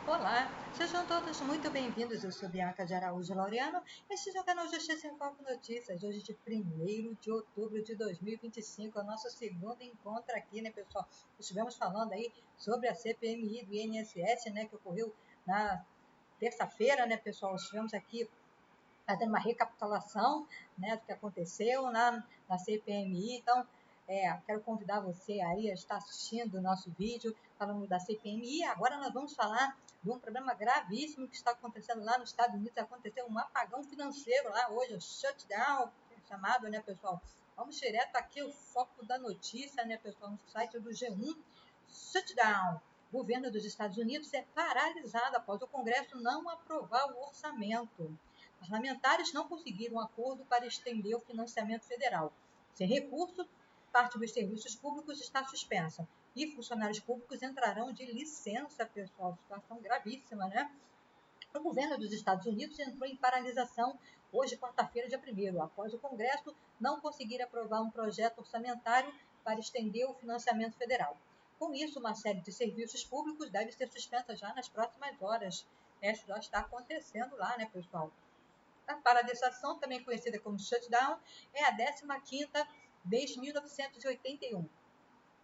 Olá, sejam todos muito bem-vindos. Eu sou Bianca de Araújo Laureano. Este é o canal Justiça em Foco Notícias. Hoje, de 1º de outubro de 2025, é o nosso segundo encontro aqui, né, pessoal? Estivemos falando aí sobre a CPMI do INSS, né, que ocorreu na terça-feira, né, pessoal? Estivemos aqui fazendo uma recapitulação, né, do que aconteceu na CPMI. Então, quero convidar você aí a estar assistindo o nosso vídeo falando da CPMI. Agora nós vamos falar de um problema gravíssimo que está acontecendo lá nos Estados Unidos. Aconteceu um apagão financeiro lá hoje, o shutdown, chamado, né, pessoal? Vamos direto aqui o foco da notícia, né, pessoal, no site do G1. Shutdown. O governo dos Estados Unidos é paralisado após o Congresso não aprovar o orçamento. Parlamentares não conseguiram acordo para estender o financiamento federal. Sem recurso, parte dos serviços públicos está suspensa e funcionários públicos entrarão de licença, pessoal. Situação gravíssima, né? O governo dos Estados Unidos entrou em paralisação hoje, quarta-feira, dia 1º, após o Congresso não conseguir aprovar um projeto orçamentário para estender o financiamento federal. Com isso, uma série de serviços públicos deve ser suspensa já nas próximas horas. Isso já está acontecendo lá, né, pessoal? A paralisação, também conhecida como shutdown, é a 15ª desde 1981.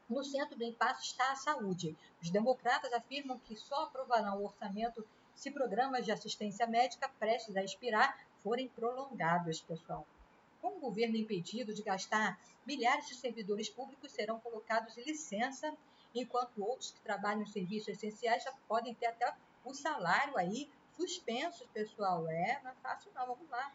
No centro do impasse está a saúde. Os democratas afirmam que só aprovarão o orçamento se programas de assistência médica prestes a expirar forem prolongados, pessoal. Com o governo impedido de gastar, milhares de servidores públicos serão colocados em licença, enquanto outros que trabalham em serviços essenciais já podem ter até o salário aí suspensos, pessoal. Não é fácil não, vamos lá.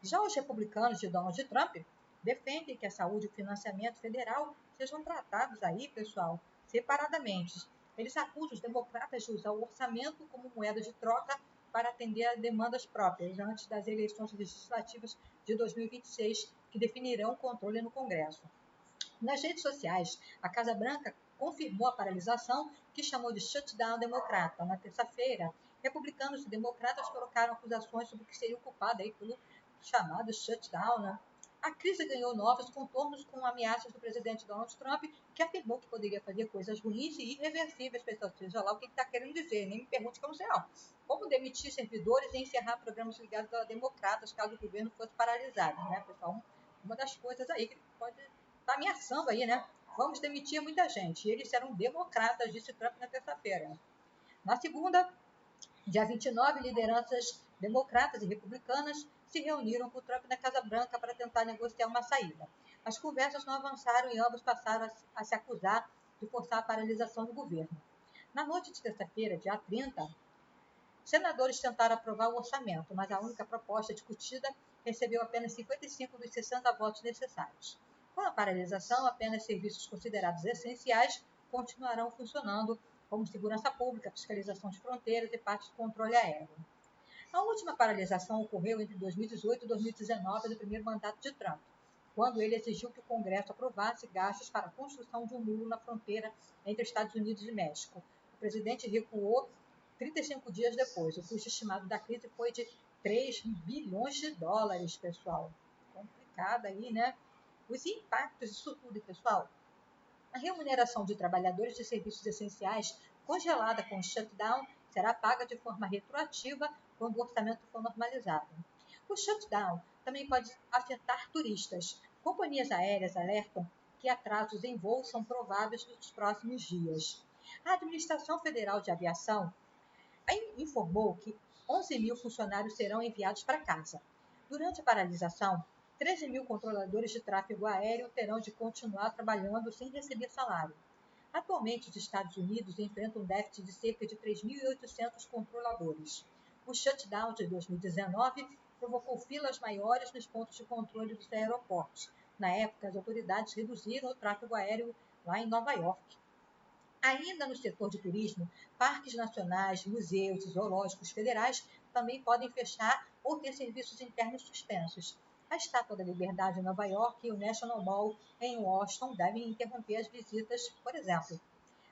Já os republicanos de Donald Trump defendem que a saúde e o financiamento federal sejam tratados aí, pessoal, separadamente. Eles acusam os democratas de usar o orçamento como moeda de troca para atender a demandas próprias antes das eleições legislativas de 2026, que definirão o controle no Congresso. Nas redes sociais, a Casa Branca confirmou a paralisação, que chamou de shutdown democrata. Na terça-feira, republicanos e democratas colocaram acusações sobre o que seria o culpado aí pelo chamado shutdown, né? A crise ganhou novos contornos com ameaças do presidente Donald Trump, que afirmou que poderia fazer coisas ruins e irreversíveis, pessoal. Seja lá o que está querendo dizer, nem me pergunte que eu não sei não. Como demitir servidores e encerrar programas ligados a democratas caso o governo fosse paralisado, né, pessoal? Uma das coisas aí que pode estar ameaçando aí, né? Vamos demitir muita gente. E eles serão democratas, disse Trump na terça-feira. Na segunda, dia 29, lideranças democratas e republicanas se reuniram com Trump na Casa Branca para tentar negociar uma saída. As conversas não avançaram e ambos passaram a se acusar de forçar a paralisação do governo. Na noite de terça-feira, dia 30, senadores tentaram aprovar o orçamento, mas a única proposta discutida recebeu apenas 55 dos 60 votos necessários. Com a paralisação, apenas serviços considerados essenciais continuarão funcionando, como segurança pública, fiscalização de fronteiras e parte do controle aéreo. A última paralisação ocorreu entre 2018 e 2019, no primeiro mandato de Trump, quando ele exigiu que o Congresso aprovasse gastos para a construção de um muro na fronteira entre Estados Unidos e México. O presidente recuou 35 dias depois. O custo estimado da crise foi de 3 bilhões de dólares, pessoal. Complicado aí, né? Os impactos disso tudo, pessoal. A remuneração de trabalhadores de serviços essenciais, congelada com o shutdown, será paga de forma retroativa quando o orçamento for normalizado. O shutdown também pode afetar turistas. Companhias aéreas alertam que atrasos em voos são prováveis nos próximos dias. A Administração Federal de Aviação informou que 11 mil funcionários serão enviados para casa. Durante a paralisação, 13 mil controladores de tráfego aéreo terão de continuar trabalhando sem receber salário. Atualmente, os Estados Unidos enfrentam um déficit de cerca de 3.800 controladores. O shutdown de 2019 provocou filas maiores nos pontos de controle dos aeroportos. Na época, as autoridades reduziram o tráfego aéreo lá em Nova York. Ainda no setor de turismo, parques nacionais, museus e zoológicos federais também podem fechar ou ter serviços internos suspensos. A Estátua da Liberdade em Nova York e o National Mall em Washington devem interromper as visitas, por exemplo.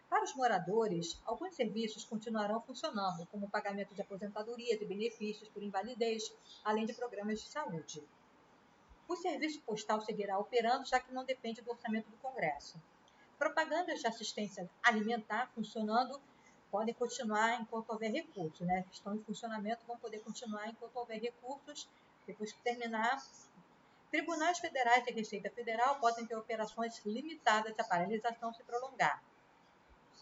Para os moradores, alguns serviços continuarão funcionando, como o pagamento de aposentadorias e benefícios por invalidez, além de programas de saúde. O serviço postal seguirá operando, já que não depende do orçamento do Congresso. Propagandas de assistência alimentar funcionando podem continuar enquanto houver recursos, né? Que estão em funcionamento, vão poder continuar enquanto houver recursos, depois que terminar. Tribunais federais e Receita Federal podem ter operações limitadas se a paralisação se prolongar.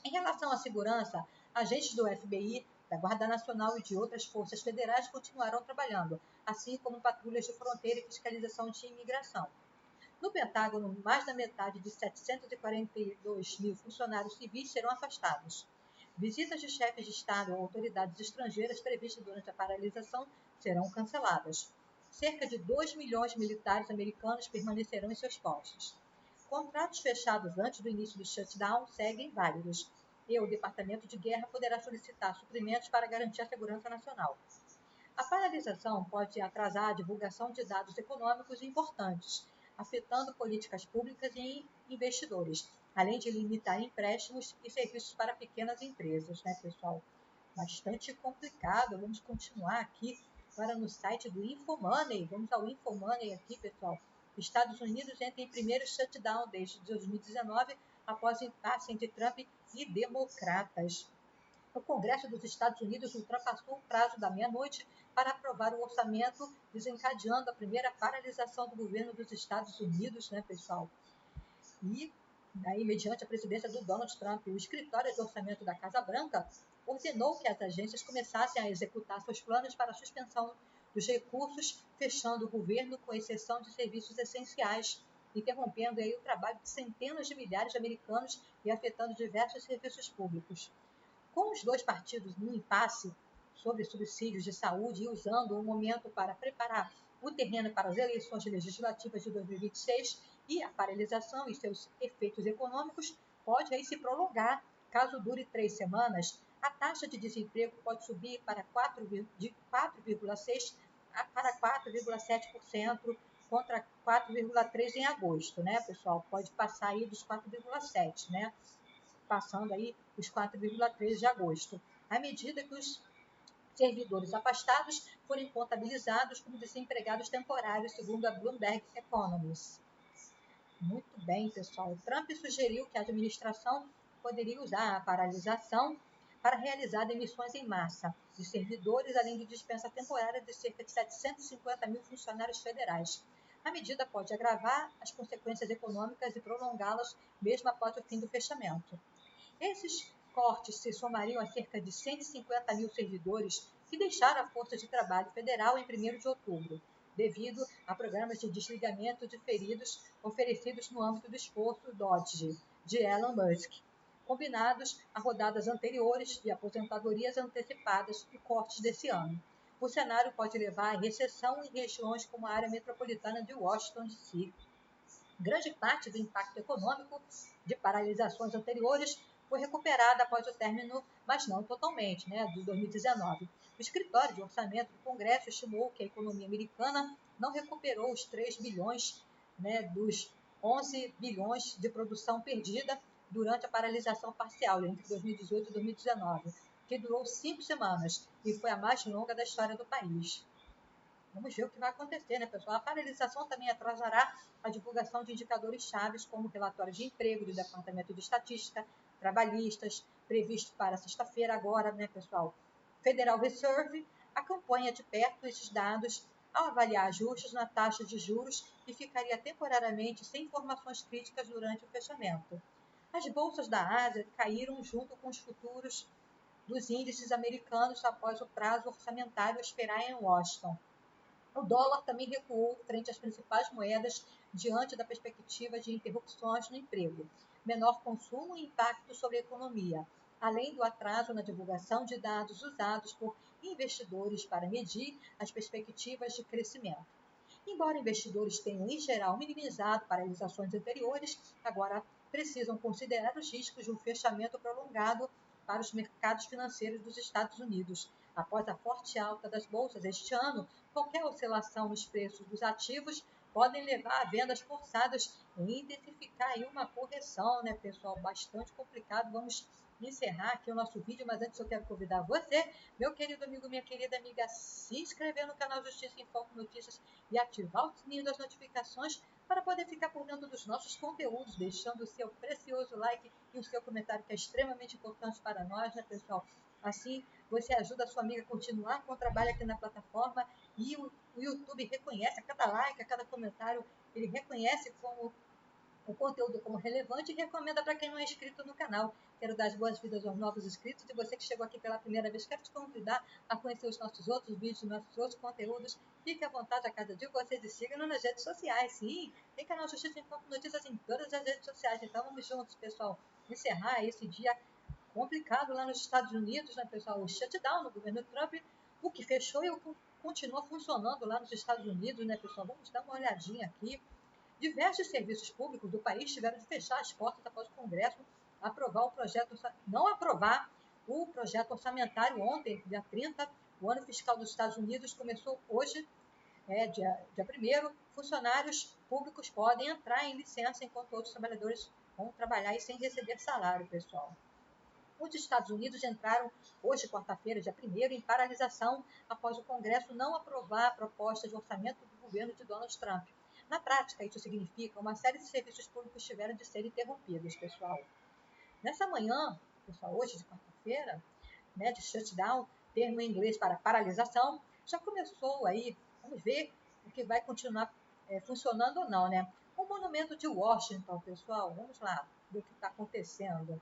Em relação à segurança, agentes do FBI, da Guarda Nacional e de outras forças federais continuarão trabalhando, assim como patrulhas de fronteira e fiscalização de imigração. No Pentágono, mais da metade de 742 mil funcionários civis serão afastados. Visitas de chefes de Estado ou autoridades estrangeiras previstas durante a paralisação serão canceladas. Cerca de 2 milhões de militares americanos permanecerão em seus postos. Contratos fechados antes do início do shutdown seguem válidos, e o Departamento de Guerra poderá solicitar suprimentos para garantir a segurança nacional. A paralisação pode atrasar a divulgação de dados econômicos importantes, afetando políticas públicas e investidores, além de limitar empréstimos e serviços para pequenas empresas, né, pessoal? Bastante complicado. Vamos continuar aqui para no site do Infomoney. Vamos ao Infomoney aqui, pessoal. Estados Unidos entra em primeiro shutdown desde 2019, após impasse entre Trump e democratas. O Congresso dos Estados Unidos ultrapassou o prazo da meia-noite para aprovar o orçamento, desencadeando a primeira paralisação do governo dos Estados Unidos, né, pessoal? E, aí, mediante a presidência do Donald Trump, o escritório de orçamento da Casa Branca ordenou que as agências começassem a executar seus planos para a suspensão dos recursos, fechando o governo com exceção de serviços essenciais, interrompendo aí o trabalho de centenas de milhares de americanos e afetando diversos serviços públicos. Com os dois partidos no impasse sobre subsídios de saúde e usando o momento para preparar o terreno para as eleições legislativas de 2026 e a paralisação e seus efeitos econômicos pode aí se prolongar. Caso dure 3 semanas, a taxa de desemprego pode subir para de 4,6% para 4,7%, contra 4,3% em agosto, né, pessoal? Pode passar aí dos 4,7%, né? Passando aí os 4,3% de agosto, à medida que os servidores afastados forem contabilizados como desempregados temporários, segundo a Bloomberg Economics. Muito bem, pessoal. Trump sugeriu que a administração poderia usar a paralisação para realizar demissões em massa de servidores, além de dispensa temporária de cerca de 750 mil funcionários federais. A medida pode agravar as consequências econômicas e prolongá-las mesmo após o fim do fechamento. Esses cortes se somariam a cerca de 150 mil servidores que deixaram a força de trabalho federal em 1º de outubro, devido a programas de desligamento diferidos oferecidos no âmbito do esforço DOGE, de Elon Musk, combinados a rodadas anteriores de aposentadorias antecipadas e cortes desse ano. O cenário pode levar à recessão em regiões como a área metropolitana de Washington, D.C. Grande parte do impacto econômico de paralisações anteriores foi recuperada após o término, mas não totalmente, né, de 2019. O escritório de orçamento do Congresso estimou que a economia americana não recuperou os 3 bilhões, né, dos 11 bilhões de produção perdida durante a paralisação parcial entre 2018 e 2019, que durou 5 semanas e foi a mais longa da história do país. Vamos ver o que vai acontecer, né, pessoal? A paralisação também atrasará a divulgação de indicadores chaves, como o relatório de emprego do Departamento de Estatística, trabalhistas, previsto para sexta-feira agora, né, pessoal? Federal Reserve acompanha de perto esses dados ao avaliar ajustes na taxa de juros e ficaria temporariamente sem informações críticas durante o fechamento. As bolsas da Ásia caíram junto com os futuros dos índices americanos após o prazo orçamentário expirar em Washington. O dólar também recuou frente às principais moedas diante da perspectiva de interrupções no emprego, menor consumo e impacto sobre a economia, além do atraso na divulgação de dados usados por investidores para medir as perspectivas de crescimento. Embora investidores tenham, em geral, minimizado paralisações anteriores, agora precisam considerar os riscos de um fechamento prolongado para os mercados financeiros dos Estados Unidos. Após a forte alta das bolsas este ano, qualquer oscilação nos preços dos ativos podem levar a vendas forçadas e intensificar aí uma correção, né, pessoal? Bastante complicado. Vamos encerrar aqui o nosso vídeo, mas antes eu quero convidar você, meu querido amigo, minha querida amiga, a se inscrever no canal Justiça em Foco Notícias e ativar o sininho das notificações para poder ficar por dentro dos nossos conteúdos, deixando o seu precioso like e o seu comentário, que é extremamente importante para nós, né, pessoal? Assim, você ajuda a sua amiga a continuar com o trabalho aqui na plataforma e o YouTube reconhece a cada like, a cada comentário, ele reconhece como o conteúdo como relevante e recomenda para quem não é inscrito no canal. Quero dar as boas-vindas aos novos inscritos e você que chegou aqui pela primeira vez, quero te convidar a conhecer os nossos outros vídeos, nossos outros conteúdos. Fique à vontade a cada dia que vocês e sigam nas redes sociais. Sim, tem canal Justiça em Foco Notícias em todas as redes sociais. Então vamos juntos, pessoal, encerrar esse dia complicado lá nos Estados Unidos, né, pessoal? O shutdown no governo Trump, o que fechou e o que continua funcionando lá nos Estados Unidos, né, pessoal? Vamos dar uma olhadinha aqui. Diversos serviços públicos do país tiveram de fechar as portas após o Congresso não aprovar o projeto orçamentário ontem, dia 30. O ano fiscal dos Estados Unidos começou hoje, dia 1º. Funcionários públicos podem entrar em licença enquanto outros trabalhadores vão trabalhar e sem receber salário, pessoal. Os Estados Unidos entraram hoje, quarta-feira, dia 1º, em paralisação após o Congresso não aprovar a proposta de orçamento do governo de Donald Trump. Na prática, isso significa uma série de serviços públicos tiveram de ser interrompidos, pessoal. Nessa manhã, pessoal, hoje de quarta-feira, né, de shutdown, termo em inglês para paralisação, já começou aí, vamos ver o que vai continuar funcionando ou não, né? O monumento de Washington, pessoal, vamos lá ver o que está acontecendo.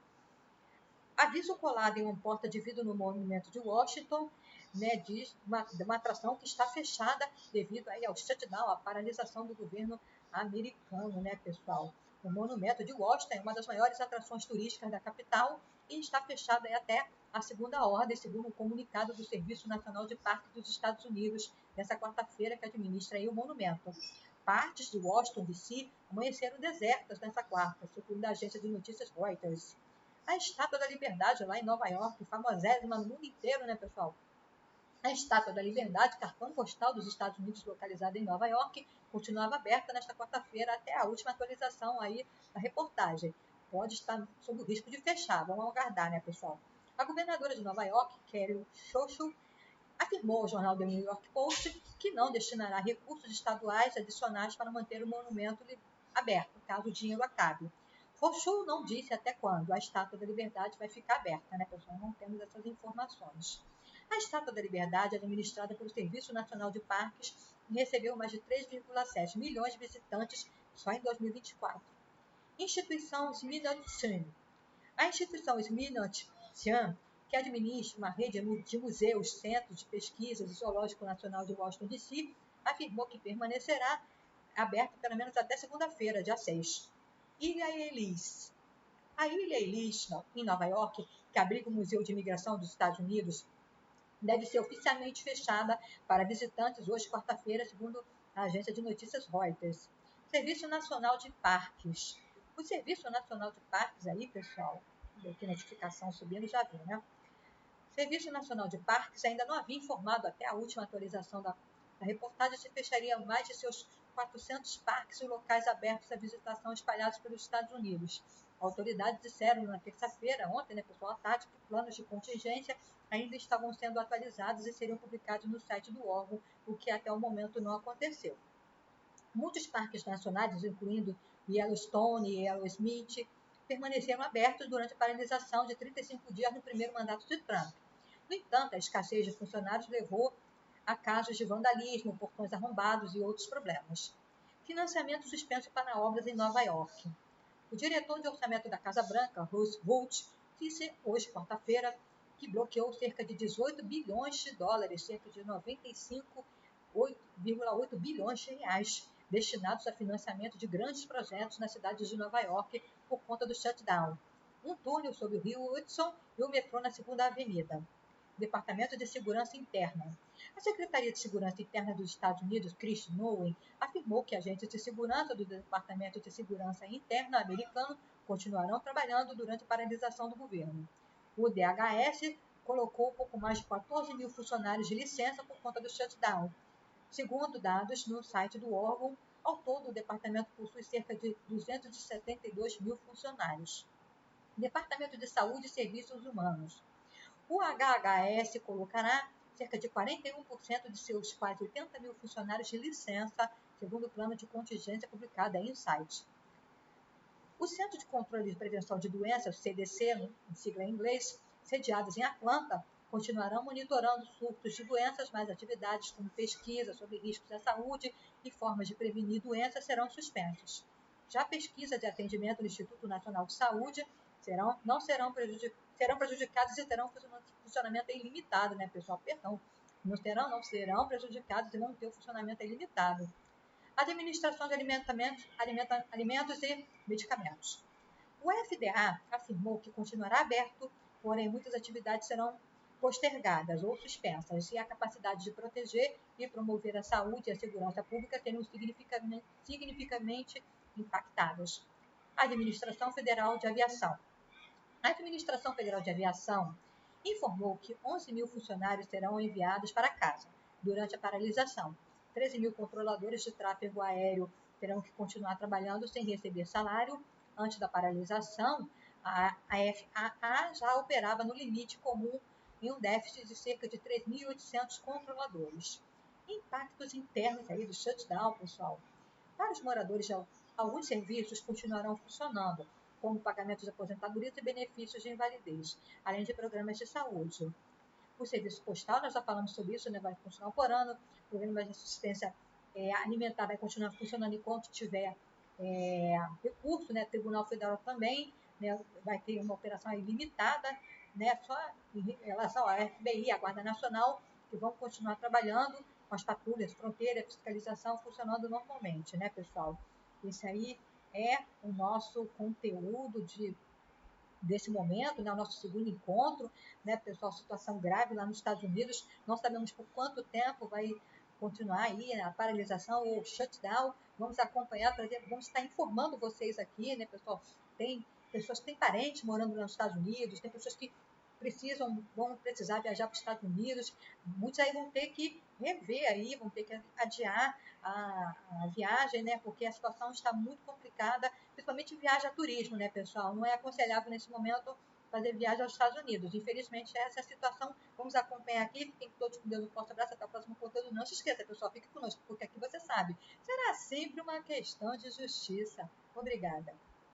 Aviso colado em uma porta de vidro no monumento de Washington, né, diz uma atração que está fechada devido aí ao shutdown, à paralisação do governo americano, né, pessoal? O monumento de Washington é uma das maiores atrações turísticas da capital e está fechada aí até a segunda ordem, segundo um comunicado do Serviço Nacional de Parques dos Estados Unidos, nessa quarta-feira, que administra aí o monumento. Partes de Washington, D.C., amanheceram desertas nessa quarta, segundo a agência de notícias Reuters. A Estátua da Liberdade, lá em Nova York, famosésima no mundo inteiro, né, pessoal? A Estátua da Liberdade, cartão postal dos Estados Unidos, localizada em Nova York, continuava aberta nesta quarta-feira até a última atualização aí da reportagem. Pode estar sob o risco de fechar, vamos aguardar, né, pessoal? A governadora de Nova York, Carol Schorchel, afirmou ao jornal The New York Post que não destinará recursos estaduais adicionais para manter o monumento aberto, caso o dinheiro acabe. Rochou não disse até quando a Estátua da Liberdade vai ficar aberta, né, pessoal? Não temos essas informações. A Estátua da Liberdade é administrada pelo Serviço Nacional de Parques e recebeu mais de 3,7 milhões de visitantes só em 2024. Instituição Smithsonian. A instituição Smithsonian, que administra uma rede de museus, centros de pesquisas e Zoológico Nacional de Washington, D.C., afirmou que permanecerá aberta pelo menos até segunda-feira, dia 6. Ilha Ellis. A Ilha Ellis, em Nova York, que abriga o Museu de Imigração dos Estados Unidos, deve ser oficialmente fechada para visitantes hoje, quarta-feira, segundo a agência de notícias Reuters. Serviço Nacional de Parques. O Serviço Nacional de Parques aí, pessoal, aqui notificação subindo, já viu, né? O Serviço Nacional de Parques ainda não havia informado até a última atualização da reportagem se fecharia mais de seus 400 parques e locais abertos à visitação espalhados pelos Estados Unidos. Autoridades disseram na terça-feira, ontem, né, pessoal, à tarde, que planos de contingência ainda estavam sendo atualizados e seriam publicados no site do órgão, o que até o momento não aconteceu. Muitos parques nacionais, incluindo Yellowstone e Yosemite, permaneceram abertos durante a paralisação de 35 dias no primeiro mandato de Trump. No entanto, a escassez de funcionários levou a casos de vandalismo, portões arrombados e outros problemas. Financiamento suspenso para obras em Nova York. O diretor de orçamento da Casa Branca, Roosevelt Holt, disse hoje, quarta-feira, que bloqueou cerca de 18 bilhões de dólares, cerca de 95,8 bilhões de reais, destinados a financiamento de grandes projetos nas cidades de Nova York por conta do shutdown. Um túnel sob o rio Hudson e o metrô na Segunda Avenida. Departamento de Segurança Interna. A Secretaria de Segurança Interna dos Estados Unidos, Chris Nowen, afirmou que agentes de segurança do Departamento de Segurança Interna americano continuarão trabalhando durante a paralisação do governo. O DHS colocou pouco mais de 14 mil funcionários de licença por conta do shutdown. Segundo dados no site do órgão, ao todo o departamento possui cerca de 272 mil funcionários. Departamento de Saúde e Serviços Humanos. O HHS colocará cerca de 41% de seus quase 80 mil funcionários de licença, segundo o plano de contingência publicado em Insight. O Centro de Controle e Prevenção de Doenças, o CDC, em sigla em inglês, sediados em Atlanta, continuarão monitorando surtos de doenças, mas atividades como pesquisa sobre riscos à saúde e formas de prevenir doenças serão suspensas. Já pesquisas de atendimento do Instituto Nacional de Saúde serão prejudicadas e terão funcionamento ilimitado, né, pessoal? Perdão, não serão prejudicados e vão ter o funcionamento ilimitado. Administração de alimentos e medicamentos. O FDA afirmou que continuará aberto, porém muitas atividades serão postergadas ou suspensas e a capacidade de proteger e promover a saúde e a segurança pública serão significativamente impactadas. Administração Federal de Aviação. A Administração Federal de Aviação informou que 11 mil funcionários serão enviados para casa durante a paralisação. 13 mil controladores de tráfego aéreo terão que continuar trabalhando sem receber salário. Antes da paralisação, a FAA já operava no limite comum em um déficit de cerca de 3.800 controladores. Impactos internos aí do shutdown, pessoal. Para os moradores, alguns serviços continuarão funcionando, como pagamento de aposentadorias e benefícios de invalidez, além de programas de saúde. O serviço postal, nós já falamos sobre isso, né, vai continuar operando, o programa de assistência alimentar vai continuar funcionando enquanto tiver recurso, né, Tribunal Federal também, né, vai ter uma operação ilimitada, né, só em relação à FBI, a Guarda Nacional, que vão continuar trabalhando com as patrulhas, fronteira, fiscalização funcionando normalmente, né, pessoal? Esse aí é o nosso conteúdo desse momento, né, o nosso segundo encontro, né, pessoal, situação grave lá nos Estados Unidos, não sabemos por quanto tempo vai continuar aí a paralisação ou shutdown, vamos acompanhar, vamos estar informando vocês aqui, né, pessoal, tem pessoas que têm parentes morando nos Estados Unidos, tem pessoas que vão precisar viajar para os Estados Unidos, muitos aí vão ter que rever aí, vão ter que adiar a viagem, né, porque a situação está muito complicada, principalmente viagem a turismo, né, pessoal, não é aconselhável nesse momento fazer viagem aos Estados Unidos. Infelizmente, essa é a situação. Vamos acompanhar aqui. Fiquem todos com Deus. Um forte abraço. Até o próximo conteúdo. Não se esqueça, pessoal. Fique conosco, porque aqui você sabe. Será sempre uma questão de justiça. Obrigada.